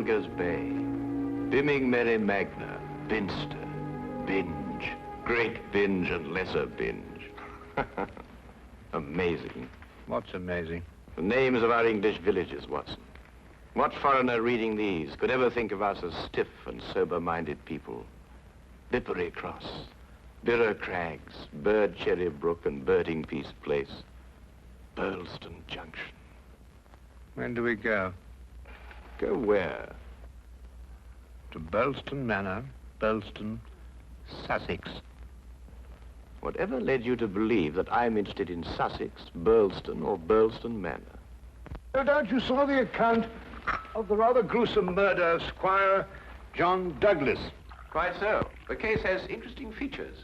Bilger's Bay, Bimming Merry Magna, Binster, Binge, Great Binge and Lesser Binge. Amazing. What's amazing? The names of our English villages, Watson. What foreigner reading these could ever think of us as stiff and sober-minded people? Bippery Cross, Birrer Crags, Bird Cherry Brook and Birding Piece Place, Burlston Junction. When do we go? Go where? To Burlston Manor, Burlston, Sussex. Whatever led you to believe that I'm interested in Sussex, Burlston, or Burlston Manor? No doubt you saw the account of the rather gruesome murder of Squire John Douglas. Quite so. The case has interesting features.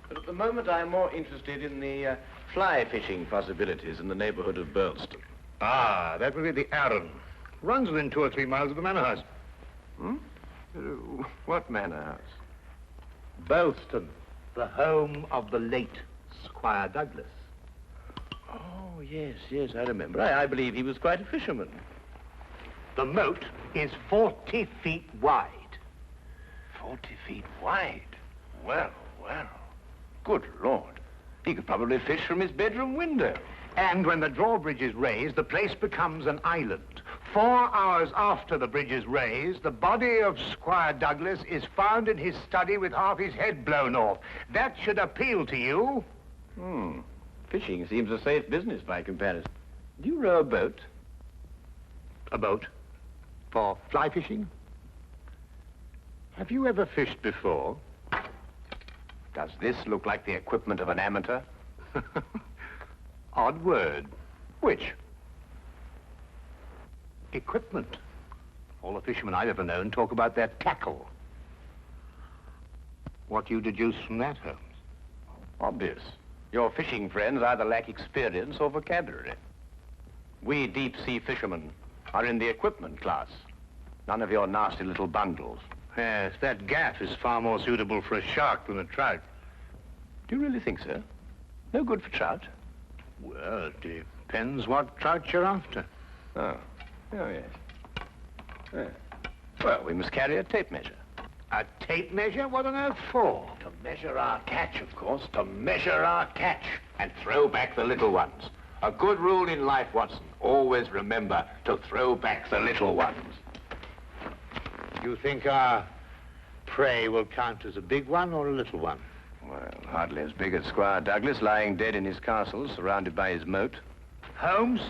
But at the moment, I'm more interested in the fly fishing possibilities in the neighborhood of Burlston. Ah, that would be the Arun. Runs within 2 or 3 miles of the manor house. Hmm? What manor house? Burlston, the home of the late Squire Douglas. Oh, yes, I remember. I believe he was quite a fisherman. The moat is 40 feet wide. 40 feet wide? Well. Good Lord. He could probably fish from his bedroom window. And when the drawbridge is raised, the place becomes an island. 4 hours after the bridge is raised, the body of Squire Douglas is found in his study with half his head blown off. That should appeal to you. Fishing seems a safe business by comparison. Do you row a boat? A boat? For fly fishing? Have you ever fished before? Does this look like the equipment of an amateur? Odd word. Which? Equipment. All the fishermen I've ever known talk about their tackle. What do you deduce from that, Holmes? Obvious. Your fishing friends either lack experience or vocabulary. We deep-sea fishermen are in the equipment class. None of your nasty little bundles. Yes, that gaff is far more suitable for a shark than a trout. Do you really think so? No good for trout? Well, it depends what trout you're after. Oh, yes. Well, we must carry a tape measure. A tape measure? What on earth for? To measure our catch, of course. To measure our catch and throw back the little ones. A good rule in life, Watson. Always remember to throw back the little ones. You think our prey will count as a big one or a little one? Well, hardly as big as Squire Douglas, lying dead in his castle, surrounded by his moat. Holmes,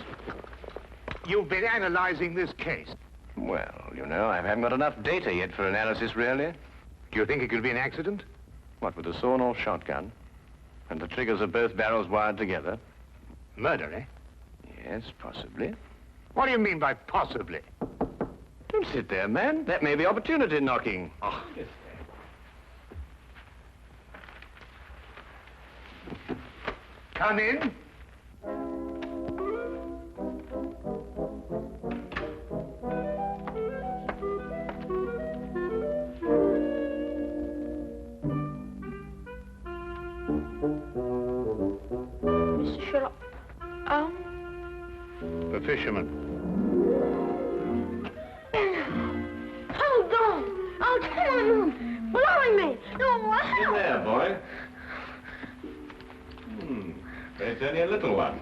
you've been analyzing this case. Well, you know, I haven't got enough data yet for analysis, really. Do you think it could be an accident? What, with a sawn-off shotgun? And the triggers of both barrels wired together? Murder, eh? Yes, possibly. What do you mean by possibly? Don't sit there, man. That may be opportunity knocking. Oh. Come in. Mr. Sherlock, The fisherman. Hold on! Oh, come on! Blimey! No, In there, boy. It's only a little one.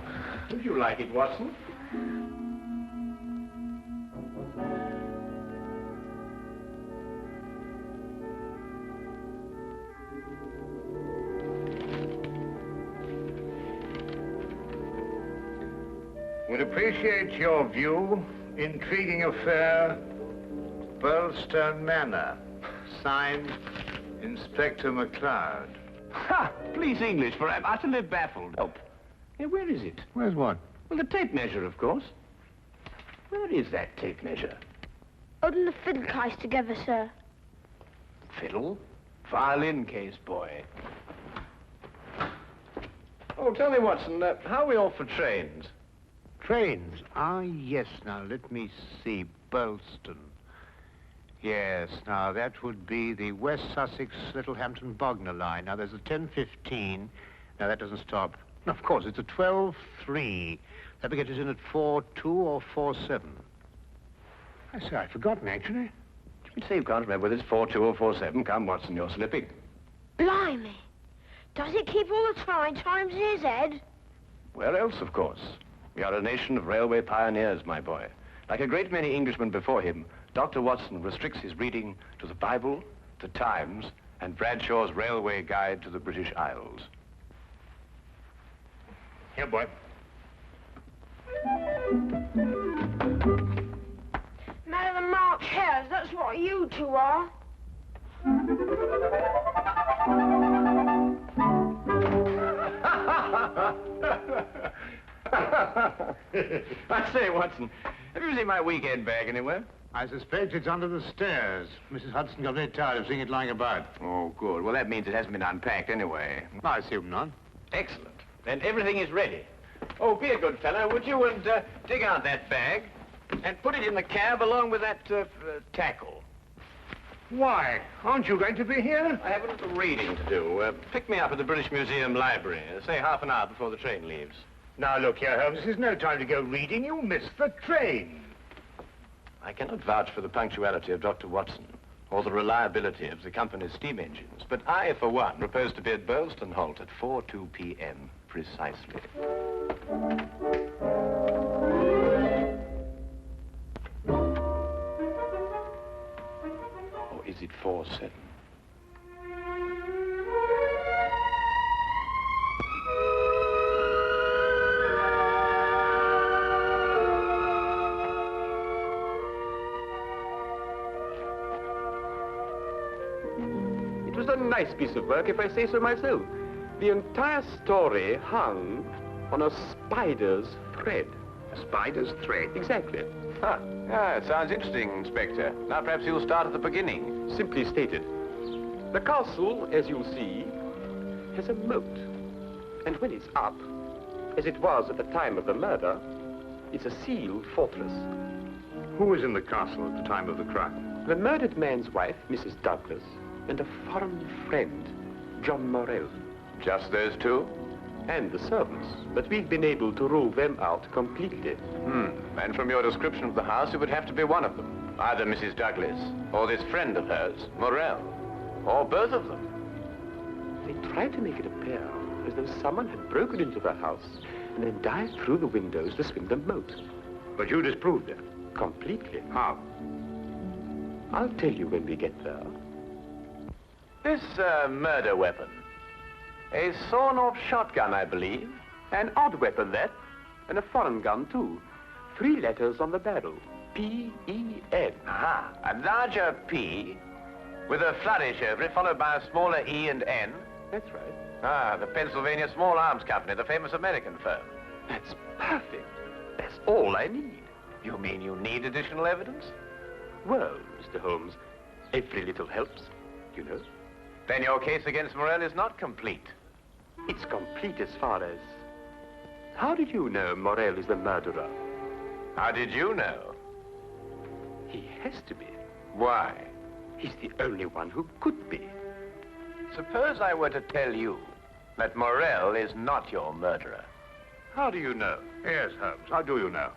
Would you like it, Watson? Would appreciate your view. Intriguing affair, Burlston Manor. Signed, Inspector McLeod. Ha! Please, English, for I'm utterly baffled. Help. Hey, where is it? Where's what? Well, the tape measure, of course. Where is that tape measure? Holding the fiddle case together, sir. Fiddle? Violin case, boy. Oh, tell me, Watson, how are we off for trains? Trains? Ah, yes. Now, let me see. Burlston. Yes, now, that would be the West Sussex Littlehampton Bognor line. Now, there's a 10:15. Now, that doesn't stop. Of course, it's a 12:3. That will get us in at 4:2 or 4:7. I say, I'd forgotten, actually. You say you can't remember whether it's 4-2 or 4-7. Come, Watson, you're slipping. Blimey. Does it keep all the times in his head? Where else, of course? We are a nation of railway pioneers, my boy. Like a great many Englishmen before him, Dr. Watson restricts his reading to the Bible, the Times, and Bradshaw's Railway Guide to the British Isles. Here, boy. Man of the March Hares, that's what you two are. I say, Watson, have you seen my weekend bag anywhere? I suspect it's under the stairs. Mrs. Hudson got very tired of seeing it lying about. Oh, good. Well, that means it hasn't been unpacked anyway. I assume not. Excellent. Then everything is ready. Oh, be a good fellow, would you, and dig out that bag and put it in the cab along with that tackle. Why? Aren't you going to be here? I have a little reading to do. Pick me up at the British Museum Library, say half an hour before the train leaves. Now, look here, Holmes. This is no time to go reading. You'll miss the train. I cannot vouch for the punctuality of Dr. Watson or the reliability of the company's steam engines, but I, for one, propose to be at Burleston Halt at 4:02 p.m. precisely. Or is it 4:07? It was a nice piece of work, if I say so myself. The entire story hung on a spider's thread. A spider's thread? Exactly. Huh. Ah, it sounds interesting, Inspector. Now, perhaps you'll start at the beginning. Simply stated, the castle, as you'll see, has a moat. And when it's up, as it was at the time of the murder, it's a sealed fortress. Who was in the castle at the time of the crime? The murdered man's wife, Mrs. Douglas, and a foreign friend, John Morell. Just those two? And the servants, but we've been able to rule them out completely. And from your description of the house, it would have to be one of them. Either Mrs. Douglas, or this friend of hers, Morell, or both of them. They tried to make it appear as though someone had broken into the house and then dived through the windows to swim the moat. But you disproved it. Completely. How? I'll tell you when we get there. This murder weapon. A sawn-off shotgun, I believe. An odd weapon, that. And a foreign gun, too. 3 letters on the barrel. P-E-N. Aha. A larger P with a flourish over it, followed by a smaller E and N. That's right. Ah, the Pennsylvania Small Arms Company, the famous American firm. That's perfect. That's all I need. You mean you need additional evidence? Well, Mr. Holmes, every little helps, you know. Then your case against Morell is not complete. It's complete as far as... How did you know Morell is the murderer? How did you know? He has to be. Why? He's the only one who could be. Suppose I were to tell you that Morell is not your murderer. How do you know? Yes, Holmes. How do you know?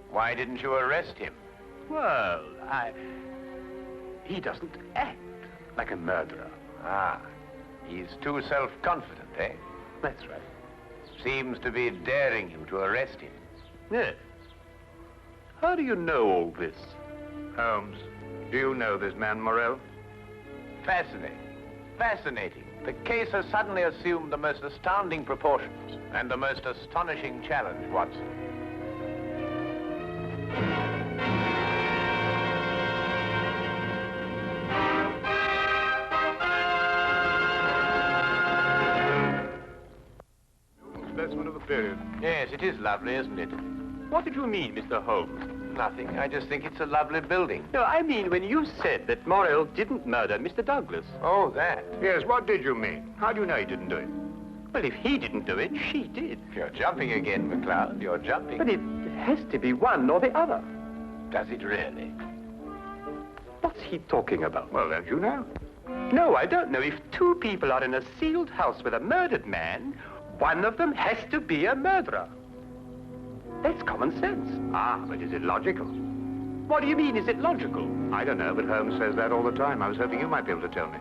Why didn't you arrest him? Well, He doesn't act like a murderer. Ah, he's too self-confident, eh? That's right. Seems to be daring you to arrest him. Yes. How do you know all this? Holmes, do you know this man Morell? Fascinating. Fascinating. The case has suddenly assumed the most astounding proportions and the most astonishing challenge, Watson. Specimen of the period. Yes, it is lovely, isn't it? What did you mean, Mr. Holmes? Nothing. I just think it's a lovely building. No, I mean when you said that Morell didn't murder Mr. Douglas. Oh, that. Yes, what did you mean? How do you know he didn't do it? Well, if he didn't do it, she did. You're jumping again, McCloud. You're jumping. But it has to be one or the other. Does it really? What's he talking about? Well, don't you know? No, I don't know. If 2 people are in a sealed house with a murdered man, one of them has to be a murderer. That's common sense. Ah, but is it logical? What do you mean? Is it logical? I don't know, but Holmes says that all the time. I was hoping you might be able to tell me.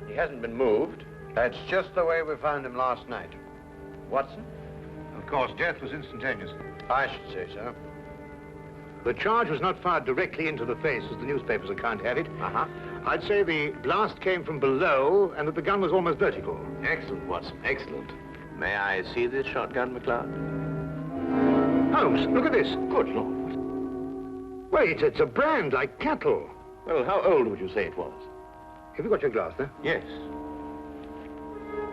He hasn't been moved. That's just the way we found him last night. Watson? Of course, death was instantaneous. I should say so. The charge was not fired directly into the face, as the newspaper's account had it. Uh-huh. I'd say the blast came from below and that the gun was almost vertical. Excellent, Watson, excellent. May I see this shotgun, McLeod? Holmes, look at this. Good Lord. Wait, it's a brand like cattle. Well, how old would you say it was? Have you got your glass there? Yes.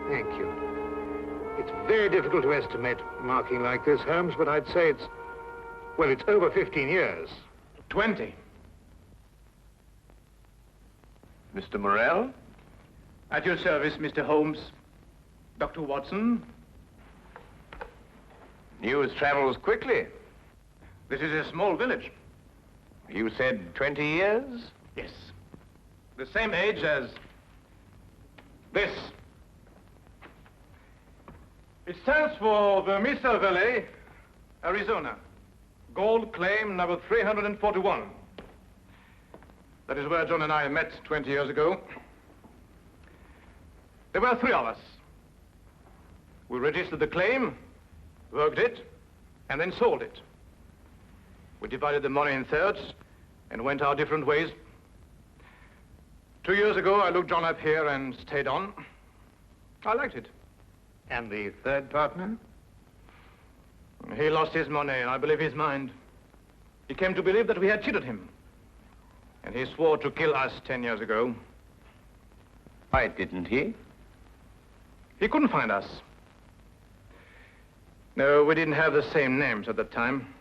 Thank you. It's very difficult to estimate marking like this, Holmes, but I'd say it's, well, it's over 15 years. 20. Mr. Morrell? At your service, Mr. Holmes. Dr. Watson. News travels quickly. This is a small village. You said 20 years? Yes. The same age as this. It stands for the Mesa Valley, Arizona. Gold claim number 341. That is where John and I met 20 years ago. There were 3 of us. We registered the claim, worked it, and then sold it. We divided the money in thirds and went our different ways. 2 years ago, I looked John up here and stayed on. I liked it. And the third partner? He lost his money, and I believe his mind. He came to believe that we had cheated him. And he swore to kill us 10 years ago. Why didn't he? He couldn't find us. No, we didn't have the same names at that time.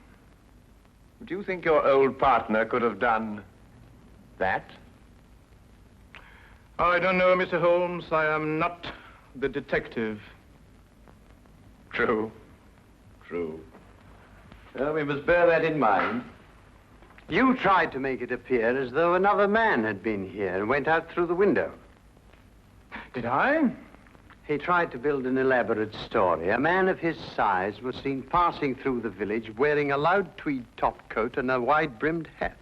Do you think your old partner could have done that? I don't know, Mr. Holmes. I am not the detective. True. True. Well, we must bear that in mind. You tried to make it appear as though another man had been here and went out through the window. Did I? He tried to build an elaborate story. A man of his size was seen passing through the village wearing a loud tweed topcoat and a wide-brimmed hat.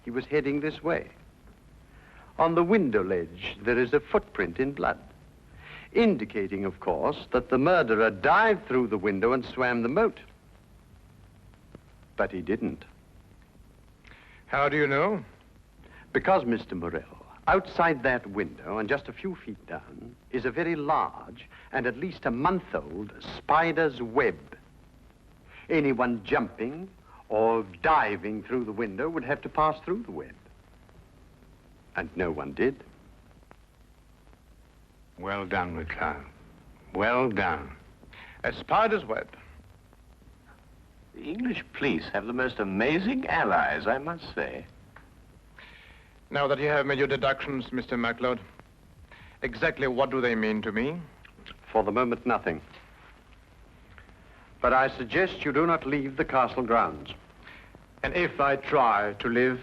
He was heading this way. On the window ledge, there is a footprint in blood, indicating, of course, that the murderer dived through the window and swam the moat. But he didn't. How do you know? Because, Mr. Morrell, outside that window and just a few feet down is a very large and at least a month-old spider's web. Anyone jumping or diving through the window would have to pass through the web. And no one did. Well done, McLeod. Well done. A spider's web. The English police have the most amazing allies, I must say. Now that you have made your deductions, Mr. MacLeod, exactly what do they mean to me? For the moment, nothing. But I suggest you do not leave the castle grounds. And if I try to live?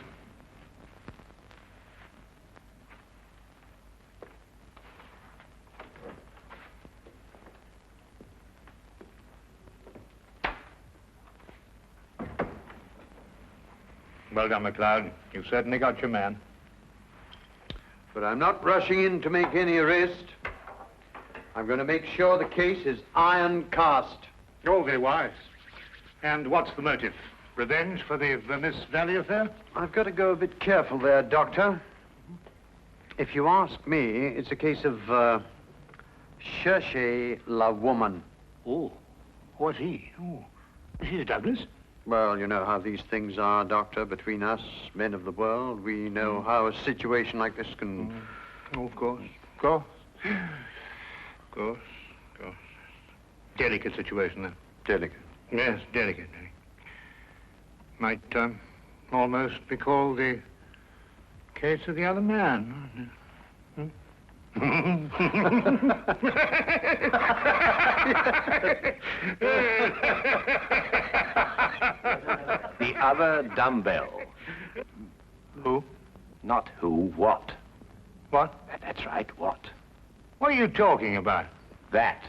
Well done, McLeod. You've certainly got your man. But I'm not rushing in to make any arrest. I'm going to make sure the case is iron cast. Oh, very wise. And what's the motive? Revenge for the Vermis Valley affair? I've got to go a bit careful there, Doctor. If you ask me, it's a case of, cherchez la woman. Oh, what's he? Oh, is he the Douglas? Well, you know how these things are, Doctor, between us, men of the world. We know how a situation like this can... Oh, of course. Of course. Of course. Of course. Delicate situation, then. Delicate. Yes, delicate. Might almost be called the case of the other man. The other dumbbell. Who? Not who, what. What? That's right, what. What are you talking about? That.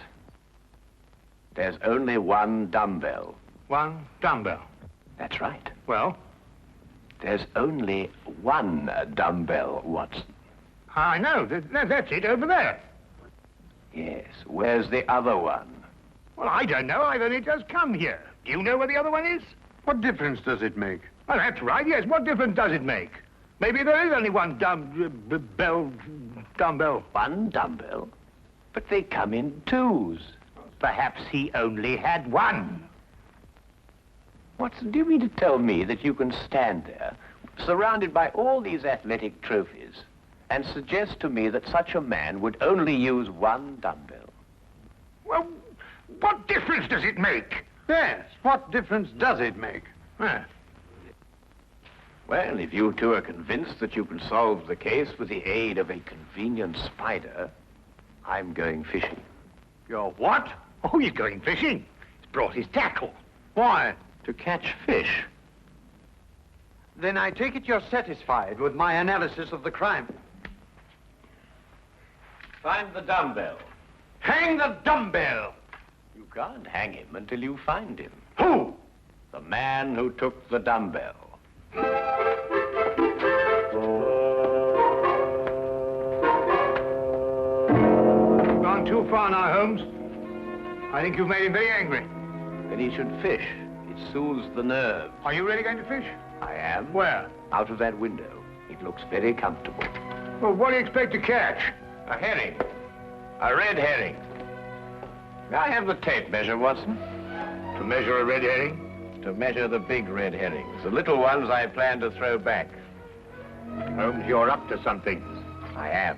There's only one dumbbell. One dumbbell. That's right. Well, There's only one dumbbell, Watson. I know. That's it over there. Yes. Where's the other one? Well, I don't know. I've only just come here. Do you know where the other one is? What difference does it make? Well, that's right, yes. What difference does it make? Maybe there is only one dumbbell. One dumbbell? But they come in twos. Perhaps he only had one. Watson, do you mean to tell me that you can stand there, surrounded by all these athletic trophies, and suggest to me that such a man would only use one dumbbell? Well, what difference does it make? Yes, what difference does it make? Huh. Well, if you two are convinced that you can solve the case with the aid of a convenient spider, I'm going fishing. You're what? Oh, he's going fishing. He's brought his tackle. Why? To catch fish. Then I take it you're satisfied with my analysis of the crime. Find the dumbbell. Hang the dumbbell! You can't hang him until you find him. Who? The man who took the dumbbell. You've gone too far now, Holmes. I think you've made him very angry. Then he should fish. It soothes the nerves. Are you really going to fish? I am. Where? Out of that window. It looks very comfortable. Well, what do you expect to catch? A herring. A red herring. May I have the tape measure, Watson? To measure a red herring? To measure the big red herrings. The little ones I plan to throw back. Holmes, you're up to something. I am.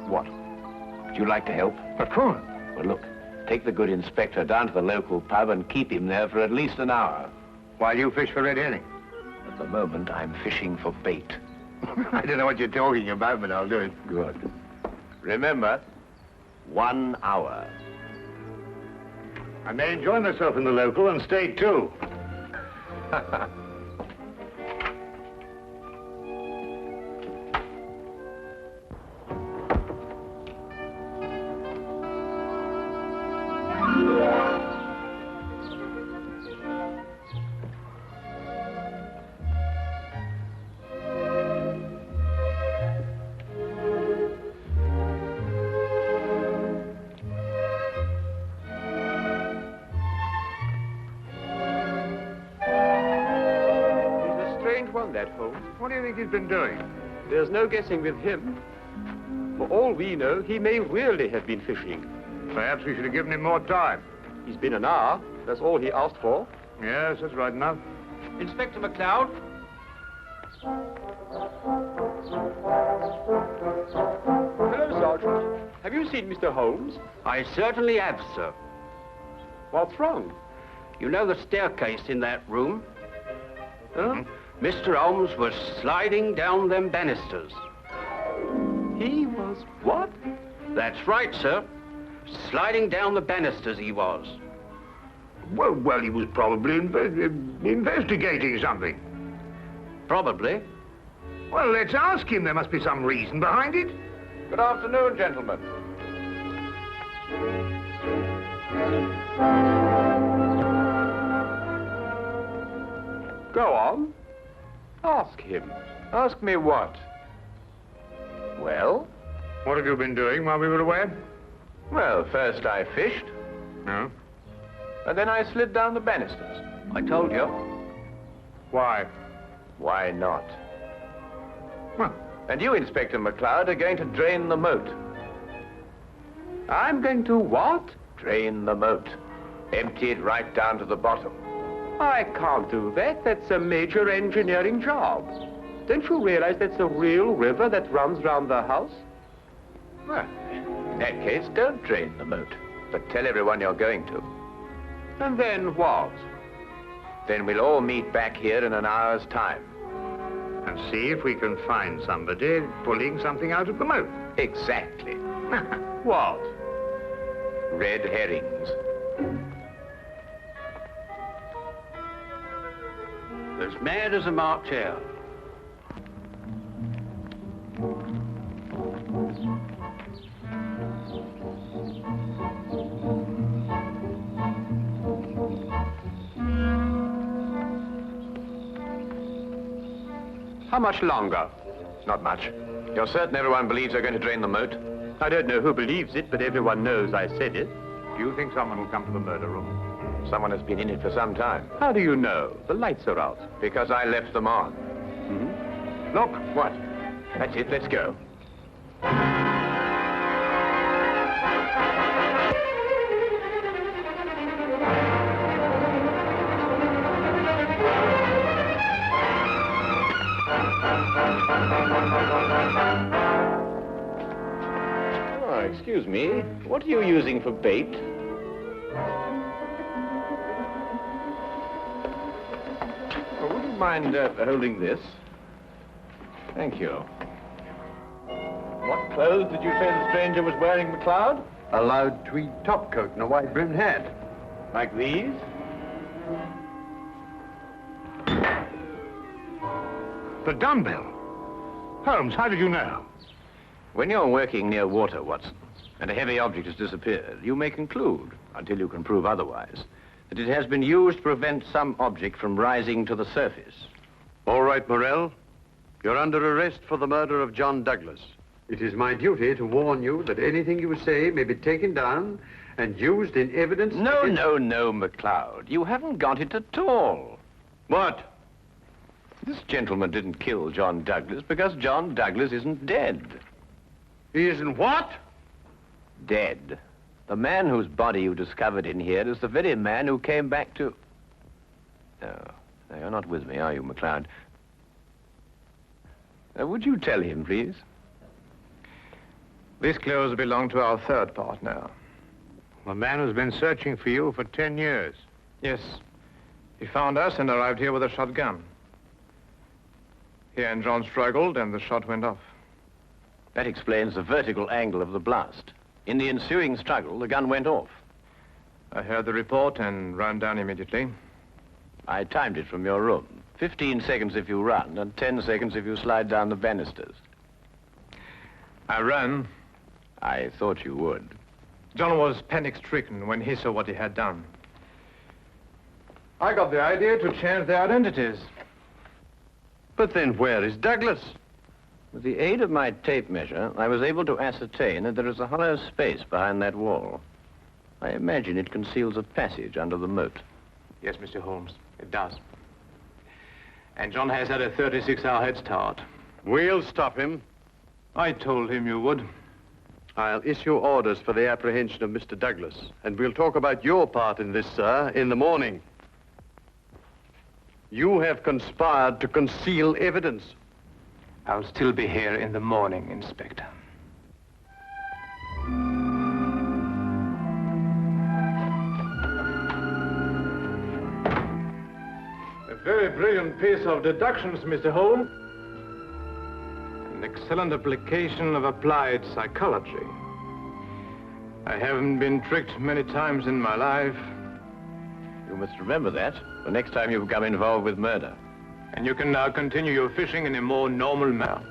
What? Would you like to help? Of course. Well, look. Take the good inspector down to the local pub and keep him there for at least an hour. While you fish for red herring? At the moment, I'm fishing for bait. I don't know what you're talking about, but I'll do it. Good. Remember, 1 hour. I may enjoy myself in the local and stay too. That Holmes. What do you think he's been doing? There's no guessing with him. For all we know, he may really have been fishing. Perhaps we should have given him more time. He's been an hour. That's all he asked for. Yes, that's right enough. Inspector McLeod? Hello, Sergeant. Have you seen Mr. Holmes? I certainly have, sir. What's wrong? You know the staircase in that room? Huh? Mr. Holmes was sliding down them banisters. He was what? That's right, sir. Sliding down the banisters he was. Well, he was probably investigating something. Probably. Well, let's ask him. There must be some reason behind it. Good afternoon, gentlemen. Go on. Ask him. Ask me what? Well? What have you been doing while we were away? Well, first I fished, No. and then I slid down the banisters. I told you. Why? Why not? Well, And you, Inspector McLeod, are going to drain the moat. I'm going to what? Drain the moat. Empty it right down to the bottom. I can't do that. That's a major engineering job. Don't you realize that's a real river that runs round the house? Well, in that case, don't drain the moat, but tell everyone you're going to. And then what? Then we'll all meet back here in an hour's time. and see if we can find somebody pulling something out of the moat. Exactly. What? Red herrings. As mad as a March hare. How much longer? Not much. You're certain everyone believes they're going to drain the moat? I don't know who believes it, but everyone knows I said it. Do you think someone will come to the murder room? Someone has been in it for some time. How do you know? The lights are out. Because I left them on. Look. What? That's it, let's go. Oh, excuse me. What are you using for bait? Oh, would you mind holding this? Thank you. What clothes did you say the stranger was wearing, McLeod? A loud tweed topcoat and a wide-brimmed hat. Like these? The dumbbell. Holmes, how did you know? When you're working near water, Watson, and a heavy object has disappeared, you may conclude, until you can prove otherwise, that it has been used to prevent some object from rising to the surface. All right, Morrell. You're under arrest for the murder of John Douglas. It is my duty to warn you that anything you say may be taken down and used in evidence... No, McLeod. You haven't got it at all. What? This gentleman didn't kill John Douglas because John Douglas isn't dead. He isn't what? Dead. The man whose body you discovered in here is the very man who came back to... No, you're not with me, are you, McLeod? Would you tell him, please? These clothes belong to our third partner. A man who's been searching for you for 10 years. Yes. He found us and arrived here with a shotgun. He and John struggled and the shot went off. That explains the vertical angle of the blast. In the ensuing struggle, the gun went off. I heard the report and ran down immediately. I timed it from your room. 15 seconds if you run and 10 seconds if you slide down the banisters. I ran. I thought you would. John was panic-stricken when he saw what he had done. I got the idea to change their identities. But then where is Douglas? With the aid of my tape measure, I was able to ascertain that there is a hollow space behind that wall. I imagine it conceals a passage under the moat. Yes, Mr. Holmes, it does. And John has had a 36-hour head start. We'll stop him. I told him you would. I'll issue orders for the apprehension of Mr. Douglas, and we'll talk about your part in this, sir, in the morning. You have conspired to conceal evidence. I'll still be here in the morning, Inspector. A very brilliant piece of deductions, Mr. Holmes. An excellent application of applied psychology. I haven't been tricked many times in my life. You must remember that the next time you become involved with murder. And you can now continue your fishing in a more normal manner.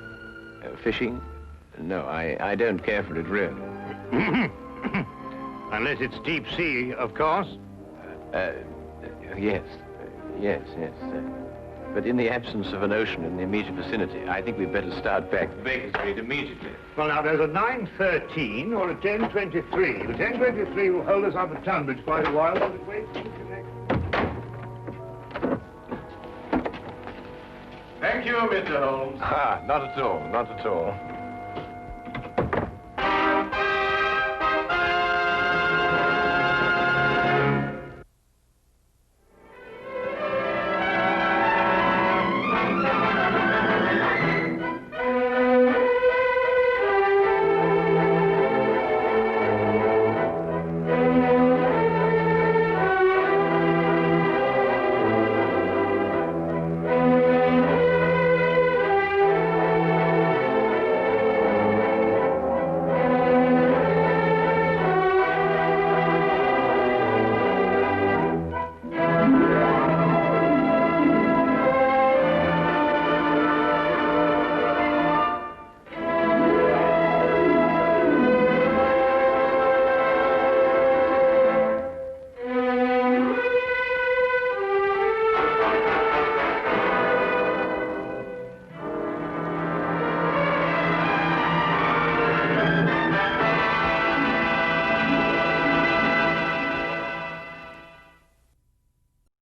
Fishing? No, I don't care for it, really. Unless it's deep sea, of course. Yes. But in the absence of an ocean in the immediate vicinity, I think we'd better start back to Baker Street immediately. Well, now, there's a 9:13 or a 10:23. The 10:23 will hold us up at Tunbridge quite a while, but it waits to connect. Thank you, Mr. Holmes. Not at all.